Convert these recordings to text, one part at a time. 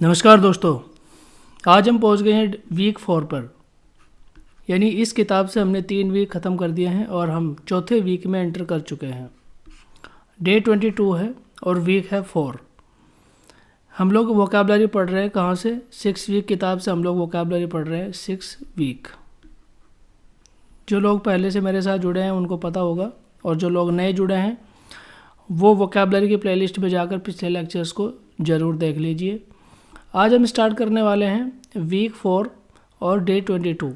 नमस्कार दोस्तों, आज हम पहुंच गए हैं वीक 4 पर। यानी इस किताब से हमने 3 वीक ख़त्म कर दिए हैं और हम चौथे वीक में एंटर कर चुके हैं। डे 22 है और वीक है 4। हम लोग वोकैबुलरी पढ़ रहे हैं कहाँ से? 6 वीक किताब से हम लोग वोकैबुलरी पढ़ रहे हैं 6 वीक। जो लोग पहले से मेरे साथ जुड़े हैं उनको पता होगा, और जो लोग नए जुड़े हैं वो वोकैबुलरी की प्लेलिस्ट में जाकर पिछले लेक्चर्स को ज़रूर देख लीजिए। आज हम स्टार्ट करने वाले हैं वीक 4 और डे 22।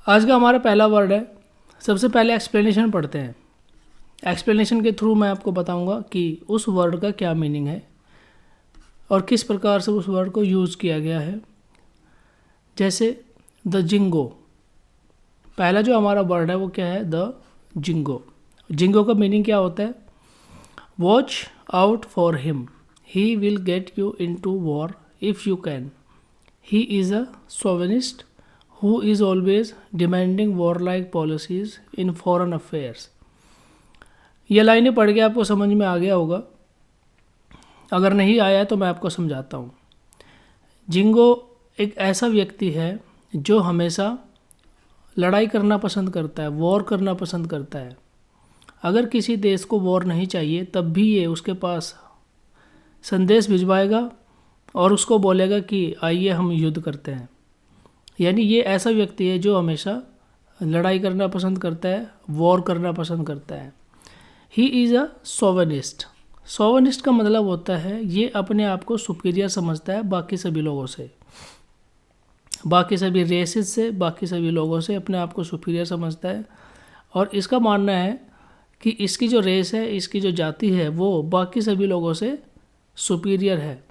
आज का हमारा पहला वर्ड है। सबसे पहले एक्सप्लेनेशन पढ़ते हैं। एक्सप्लेनेशन के थ्रू मैं आपको बताऊंगा कि उस वर्ड का क्या मीनिंग है और किस प्रकार से उस वर्ड को यूज़ किया गया है। जैसे द जिंगो, पहला जो हमारा वर्ड है वो क्या है? The jingo. जिंगो का मीनिंग क्या होता है? Watch out for him, he will get you into war if you can, he is a chauvinist who is always demanding war like policies in foreign affairs. ये लाइनें पढ़ के आपको समझ में आ गया होगा। अगर नहीं आया है तो मैं आपको समझाता हूँ। जिंगो एक ऐसा व्यक्ति है जो हमेशा लड़ाई करना पसंद करता है, वॉर करना पसंद करता है। अगर किसी देश को वॉर नहीं चाहिए तब भी ये उसके पास संदेश भिजवाएगा और उसको बोलेगा कि आइए हम युद्ध करते हैं। यानी ये ऐसा व्यक्ति है जो हमेशा लड़ाई करना पसंद करता है, वॉर करना पसंद करता है। ही इज़ अ सोवेनिस्ट। सोवेनिस्ट का मतलब होता है ये अपने आप को सुपीरियर समझता है बाकी सभी लोगों से, बाकी सभी रेसेस से, बाकी सभी लोगों से अपने आप को सुपीरियर समझता है। और इसका मानना है कि इसकी जो रेस है, इसकी जो जाति है वो बाकी सभी लोगों से सुपीरियर है।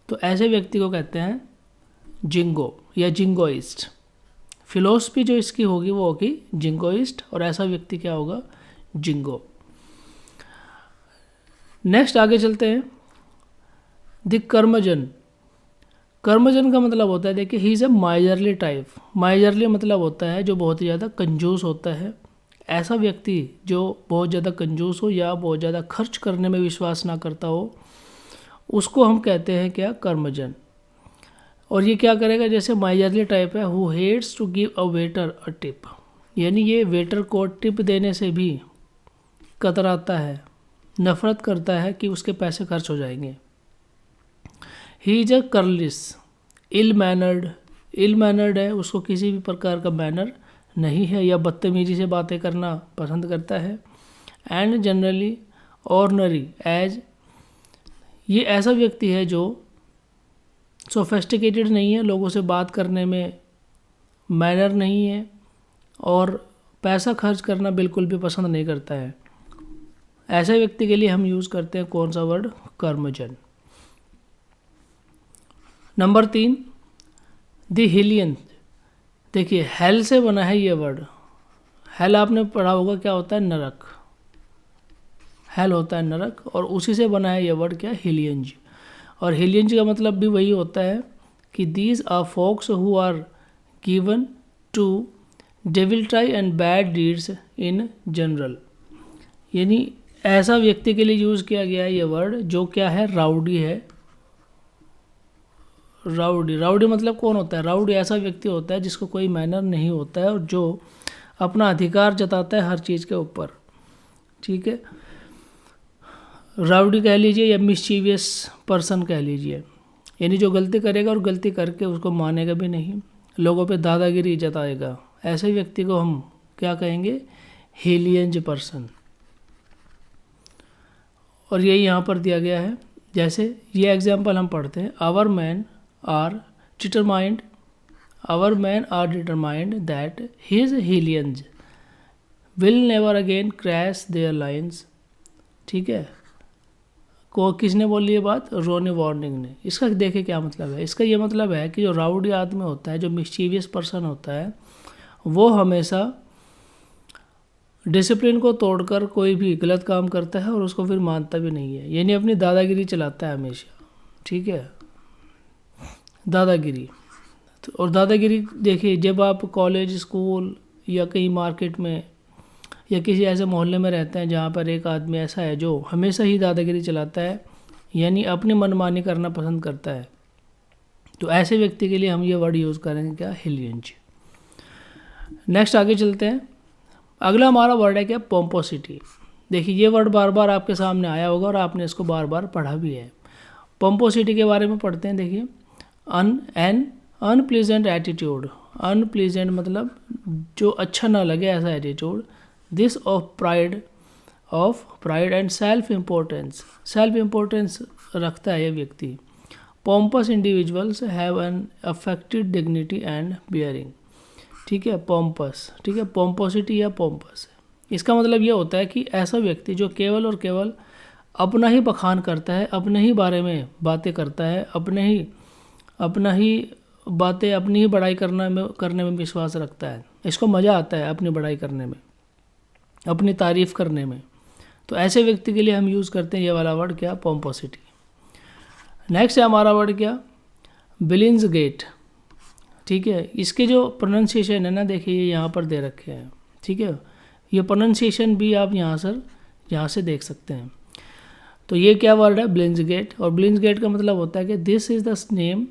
तो ऐसे व्यक्ति को कहते हैं जिंगो या जिंगोइस्ट। फिलोसफी जो इसकी होगी वो होगी जिंगोइस्ट, और ऐसा व्यक्ति क्या होगा? जिंगो। नेक्स्ट आगे चलते हैं। द कर्मजन। कर्मजन का मतलब होता है, देखिए, ही is a miserly type. Miserly मतलब होता है जो बहुत ही ज़्यादा कंजूस होता है। ऐसा व्यक्ति जो बहुत ज़्यादा कंजूस हो या बहुत ज़्यादा खर्च करने में विश्वास ना करता हो, उसको हम कहते हैं क्या? कर्मजन। और ये क्या करेगा? जैसे माइजरली टाइप है, who hates to give a waiter a tip, यानी ये वेटर को टिप देने से भी कतराता है, नफरत करता है कि उसके पैसे खर्च हो जाएंगे। He is a churlish, ill mannered. Ill mannered है, उसको किसी भी प्रकार का मैनर नहीं है या बदतमीजी से बातें करना पसंद करता है। एंड जनरली ऑर्डनरी एज, ये ऐसा व्यक्ति है जो सोफेस्टिकेटेड नहीं है, लोगों से बात करने में मैनर नहीं है और पैसा खर्च करना बिल्कुल भी पसंद नहीं करता है। ऐसे व्यक्ति के लिए हम यूज़ करते हैं कौन सा word? Curmudgeon. Number 3, the hellion. देखिए, हेल से बना है ये वर्ड। हेल आपने पढ़ा होगा, क्या होता है? नरक। हेल होता है नरक, और उसी से बना है ये वर्ड क्या? हिलियंज। और हिलियंज का मतलब भी वही होता है कि these are folks who are given to devilry and bad deeds in general. यानी ऐसा व्यक्ति के लिए यूज़ किया गया है ये वर्ड जो क्या है? राउडी है। राउडी, राउडी मतलब कौन होता है? राउडी ऐसा व्यक्ति होता है जिसको कोई मैनर नहीं होता है और जो अपना अधिकार जताता है हर चीज़ के ऊपर। ठीक है, राउडी कह लीजिए या मिस्चीवियस पर्सन कह लीजिए। यानी जो गलती करेगा और गलती करके उसको मानेगा भी नहीं, लोगों पे दादागिरी जताएगा। ऐसे व्यक्ति को हम क्या कहेंगे? हिलियंज पर्सन। और यही यहाँ पर दिया गया है। जैसे ये एग्जाम्पल हम पढ़ते हैं, our man are determined, our man are determined that his hellions will never again crash their lines. ठीक है, को किसने बोली ये बात? रोनी वार्निंग ने। इसका देखे क्या मतलब है? इसका ये मतलब है कि जो राउडी आदमी होता है, जो मिस्चीवियस पर्सन होता है, वो हमेशा डिसिप्लिन को तोड़कर कोई भी गलत काम करता है और उसको फिर मानता भी नहीं है। यानी अपनी दादागिरी चलाता है हमेशा। ठीक है, दादागिरी। और दादागिरी देखिए, जब आप कॉलेज, स्कूल या कहीं मार्केट में या किसी ऐसे मोहल्ले में रहते हैं जहाँ पर एक आदमी ऐसा है जो हमेशा ही दादागिरी चलाता है यानी अपनी मनमानी करना पसंद करता है। तो ऐसे व्यक्ति के लिए हम ये वर्ड यूज़ करेंगे क्या, हिलियंज। नेक्स्ट आगे चलते हैं। अगला हमारा वर्ड है क्या, पोम्पोसिटी। देखिए ये वर्ड बार बार आपके सामने आया होगा और आपने इसको बार बार पढ़ा भी है। पोम्पोसिटी के बारे में पढ़ते हैं। देखिए एन अनप्लीजेंट एटीट्यूड, अनप्लीजेंट मतलब जो अच्छा ना लगे ऐसा attitude. This of pride and self importance, self importance रखता है ये व्यक्ति। Pompous individuals have an affected dignity and bearing. ठीक है, पोम्पस, ठीक है, पोम्पोसिटी या पोम्पस, इसका मतलब ये होता है कि ऐसा व्यक्ति जो केवल और केवल अपना ही बखान करता है, अपने ही बारे में बातें करता है, अपना ही बातें, अपनी ही बड़ाई करने में विश्वास रखता है। इसको मज़ा आता है अपनी बड़ाई करने में, अपनी तारीफ़ करने में। तो ऐसे व्यक्ति के लिए हम यूज़ करते हैं ये वाला वर्ड क्या, पोम्पोसिटी। नेक्स्ट है हमारा वर्ड क्या, बिलिंसगेट। ठीक है, इसके जो प्रोनाउंसिएशन है ना, देखिए ये यहाँ पर दे रखे हैं। ठीक है, ये प्रोनाउंसिएशन भी आप यहाँ से देख सकते हैं। तो ये क्या वर्ड है, बिलिंसगेट। और बिलिंसगेट का मतलब होता है कि this is the name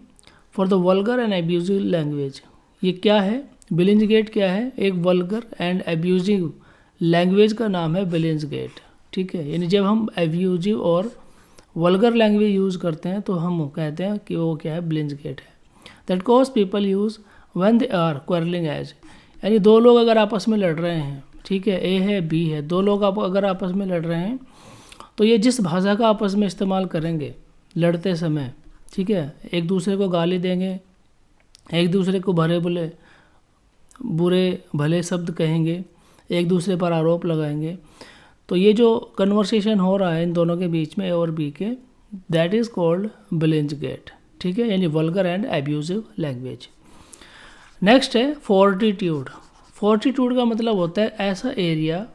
for the vulgar and abusive language. ये क्या है, बिलिंसगेट क्या है, एक वल्गर एंड एब्यूजिव लैंग्वेज का नाम है बिलिंसगेट। ठीक है, यानी जब हम एब्यूजिव और वल्गर लैंग्वेज यूज़ करते हैं तो हम कहते हैं कि वो क्या है, बिलिंसगेट है। That cause people use when they are quarrelling as, यानी दो लोग अगर आपस में लड़ रहे हैं, ठीक है, ए है बी है, दो लोग आप अगर आपस में लड़ रहे हैं तो ये जिस भाषा का आपस में इस्तेमाल करेंगे लड़ते समय, ठीक है, एक दूसरे को गाली देंगे, एक दूसरे को बुरे भले शब्द कहेंगे, एक दूसरे पर आरोप लगाएंगे। तो ये जो कन्वर्सेशन हो रहा है इन दोनों के बीच में, ए और बी के, दैट इज़ कॉल्ड बिलिंसगेट। ठीक है, यानी vulgar and abusive language. Next है फोर्टिट्यूड। फोर्टिट्यूड का मतलब होता है ऐसा एरिया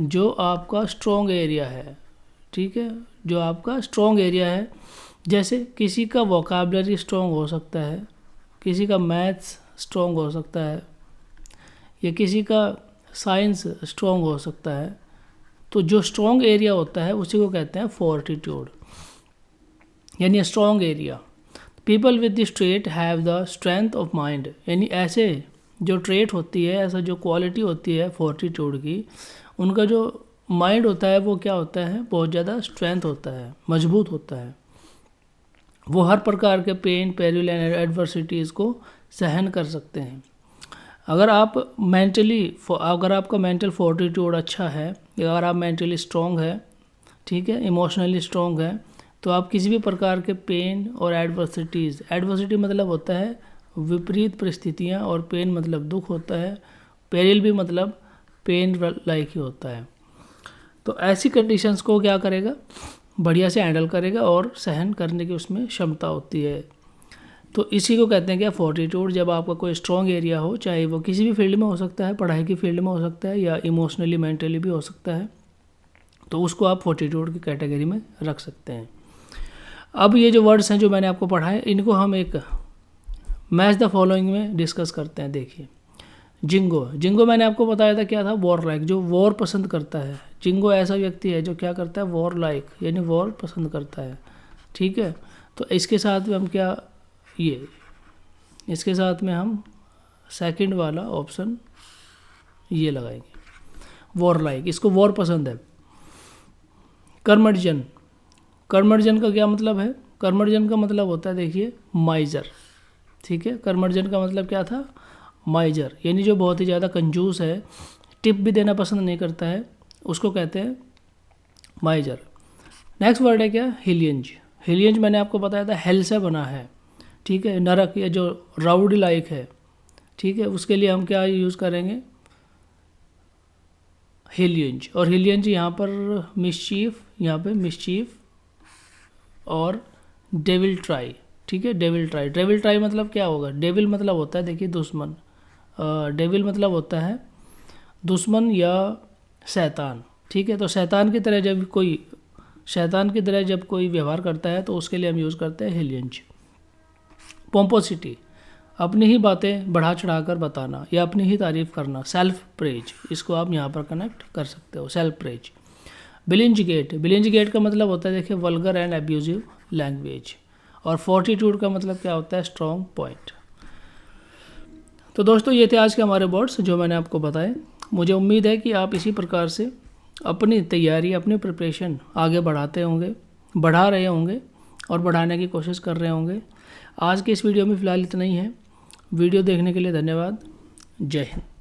जो आपका स्ट्रॉन्ग एरिया है। ठीक है, जो आपका स्ट्रॉन्ग एरिया है, जैसे किसी का वोकैबुलरी स्ट्रॉन्ग हो सकता है, किसी का मैथ्स स्ट्रॉन्ग हो सकता है, या किसी का साइंस स्ट्रॉन्ग हो सकता है। तो जो स्ट्रॉन्ग एरिया होता है उसी को कहते हैं फोर्टिट्यूड, यानी strong area. People with this trait have the strength of mind, यानी ऐसे जो ट्रेट होती है, ऐसा जो क्वालिटी होती है फोर्टिट्यूड की, उनका जो माइंड होता है वो क्या होता है, बहुत ज़्यादा स्ट्रेंथ होता है, मजबूत होता है। वो हर प्रकार के पेन, पेरिल एंड एडवर्सिटीज़ को सहन कर सकते हैं। अगर आपका मेंटल फोर्टिट्यूड अच्छा है, अगर आप मेंटली स्ट्रॉन्ग है, ठीक है, इमोशनली स्ट्रॉन्ग है, तो आप किसी भी प्रकार के पेन और एडवर्सिटी मतलब होता है विपरीत परिस्थितियाँ, और पेन मतलब दुख होता है, पेरिल भी मतलब पेन लाइक ही होता है। तो ऐसी कंडीशंस को क्या करेगा, बढ़िया से हैंडल करेगा और सहन करने की उसमें क्षमता होती है। तो इसी को कहते हैं क्या, फोर्टिट्यूड। जब आपका कोई स्ट्रॉन्ग एरिया हो, चाहे वो किसी भी फील्ड में हो सकता है, पढ़ाई की फील्ड में हो सकता है, या इमोशनली मेंटली भी हो सकता है, तो उसको आप फोर्टिट्यूड की कैटेगरी में रख सकते हैं। अब ये जो वर्ड्स हैं जो मैंने आपको पढ़ाए, इनको हम एक मैच द फॉलोइंग में डिस्कस करते हैं। देखिए जिंगो मैंने आपको बताया था क्या था, वॉर लाइक, जो वॉर पसंद करता है। जिंगो ऐसा व्यक्ति है जो क्या करता है, वॉर लाइक, यानी वॉर पसंद करता है। ठीक है, तो इसके साथ में हम क्या, इसके साथ में हम सेकंड वाला ऑप्शन ये लगाएंगे, वॉर लाइक, इसको वॉर पसंद है। कर्मर्जन का क्या मतलब है, कर्मर्जन का मतलब होता है, देखिए, माइजर। ठीक है, कर्मर्जन का मतलब क्या था, माइजर, यानी जो बहुत ही ज़्यादा कंजूस है, टिप भी देना पसंद नहीं करता है, उसको कहते हैं माइजर। नेक्स्ट वर्ड है क्या, हिलियंज मैंने आपको बताया था हेल से बना है। ठीक है, नरक, या जो राउडी लाइक है, ठीक है, उसके लिए हम क्या यूज़ करेंगे, हिलियंज। और हिलियंज यहाँ पर मिस्चीफ और डेविल ट्राई। ठीक है, डेविल ट्राई मतलब क्या होगा, डेविल मतलब होता है, देखिए, दुश्मन। डेविल मतलब होता है दुश्मन या शैतान। ठीक है, तो शैतान की तरह जब कोई व्यवहार करता है तो उसके लिए हम यूज़ करते हैं हिलियंज। पोम्पोसिटी, अपनी ही बातें बढ़ा चढ़ाकर बताना या अपनी ही तारीफ करना। सेल्फ प्रेज, इसको आप यहाँ पर कनेक्ट कर सकते हो, सेल्फ प्रेज। बिलिंज गेट का मतलब होता है देखिए वल्गर एंड एब्यूजिव लैंग्वेज, और फोर्टीट्यूड का मतलब क्या होता है, स्ट्रॉन्ग पॉइंट। तो दोस्तों ये थे आज के हमारे वर्ड्स जो मैंने आपको बताए। मुझे उम्मीद है कि आप इसी प्रकार से अपनी तैयारी, अपनी प्रिपरेशन आगे बढ़ा रहे होंगे और बढ़ाने की कोशिश कर रहे होंगे। आज के इस वीडियो में फ़िलहाल इतना ही है। वीडियो देखने के लिए धन्यवाद। जय हिंद।